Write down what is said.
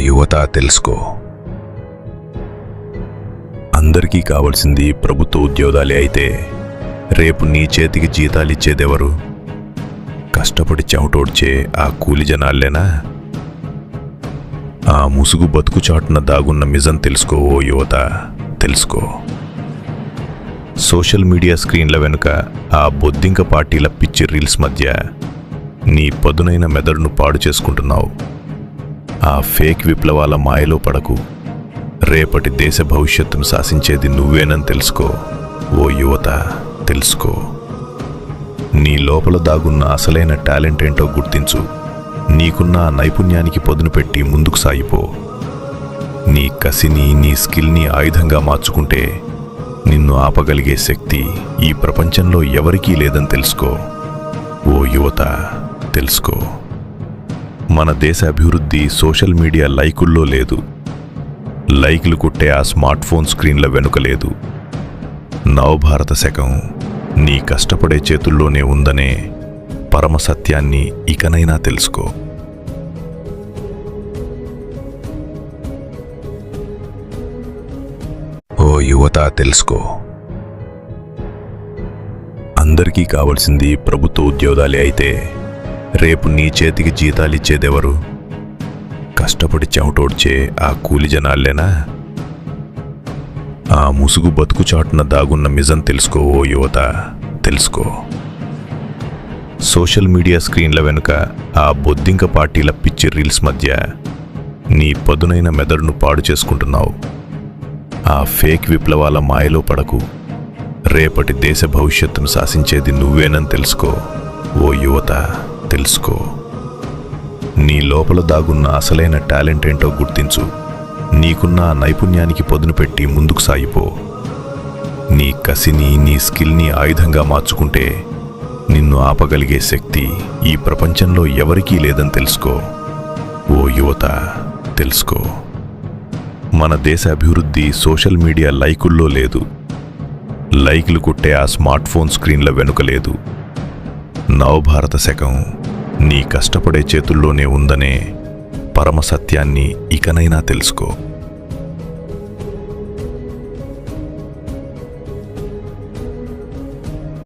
యువత తెలుసుకో. అందరికీ కావాల్సింది ప్రభుత్వ ఉద్యోగాలే అయితే రేపు నీ చేతికి జీతాలిచ్చేదెవరు? కష్టపడి చెమటోడ్చే ఆ కూలి జనాల్లేనా? ఆ ముసుగు బతుకు చాటున దాగున్న నిజం తెలుసుకో ఓ యువత, తెలుసుకో. సోషల్ మీడియా స్క్రీన్ల వెనుక ఆ బొద్దింక పార్టీల పిచ్చి రీల్స్ మధ్య నీ పదునైన మెదడును పాడు చేసుకుంటున్నావు. ఆ ఫేక్ విప్లవాల మాయలో పడకు. రేపటి దేశ భవిష్యత్తును శాసించేది నువ్వేనని తెలుసుకో ఓ యువత, తెలుసుకో. నీ లోపల దాగున్న అసలైన టాలెంట్ ఏంటో గుర్తించు. నీకున్న ఆ నైపుణ్యానికి పదును పెట్టి ముందుకు సాగిపో. నీ కసిని, నీ స్కిల్ని ఆయుధంగా మార్చుకుంటే నిన్ను ఆపగలిగే శక్తి ఈ ప్రపంచంలో ఎవరికీ లేదని తెలుసుకో ఓ యువత, తెలుసుకో. మన దేశ అభివృద్ధి సోషల్ మీడియా లైకుల్లో లేదు. లైకులు కుట్టే ఆ స్మార్ట్ ఫోన్ స్క్రీన్ల వెనుక లేదు. నవభారత శకం నీ కష్టపడే చేతుల్లోనే ఉందనే పరమ సత్యాన్ని ఇకనైనా తెలుసుకో. ఓ యువత, తెలుసుకో. అందరికీ కావాల్సింది ప్రభుత్వ ఉద్యోగాలే అయితే రేపు నీ చేతికి జీతాలిచ్చేదెవరు? కష్టపడి చెమటోడ్చే ఆ కూలి జనాల్లేనా? ఆ ముసుగు బతుకు చాటున దాగున్న నిజం తెలుసుకో ఓ యువత, తెలుసుకో. సోషల్ మీడియా స్క్రీన్ల వెనుక ఆ బొద్దింక పార్టీల పిచ్చి రీల్స్ మధ్య నీ పదునైన మెదడును పాడు చేసుకుంటున్నావు. ఆ ఫేక్ విప్లవాల మాయలో పడకు. రేపటి దేశ భవిష్యత్తును శాసించేది నువ్వేనని తెలుసుకో ఓ యువత, తెలుసుకో. నీ లోపల దాగున్న అసలైన టాలెంట్ ఏంటో గుర్తించు. నీకున్న ఆ నైపుణ్యానికి పదును పెట్టి ముందుకు సాగిపో. నీ కసిని, నీ స్కిల్ని ఆయుధంగా మార్చుకుంటే నిన్ను ఆపగలిగే శక్తి ఈ ప్రపంచంలో ఎవరికీ లేదని తెలుసుకో ఓ యువత, తెలుసుకో. మన దేశ అభివృద్ధి సోషల్ మీడియా లైకుల్లో లేదు. లైకులు కుట్టే ఆ స్మార్ట్ ఫోన్ స్క్రీన్ల వెనుక లేదు. నవభారత శకం నీ కష్టపడే చేతుల్లోనే ఉందనే పరమ సత్యాన్ని ఇకనైనా తెలుసుకో.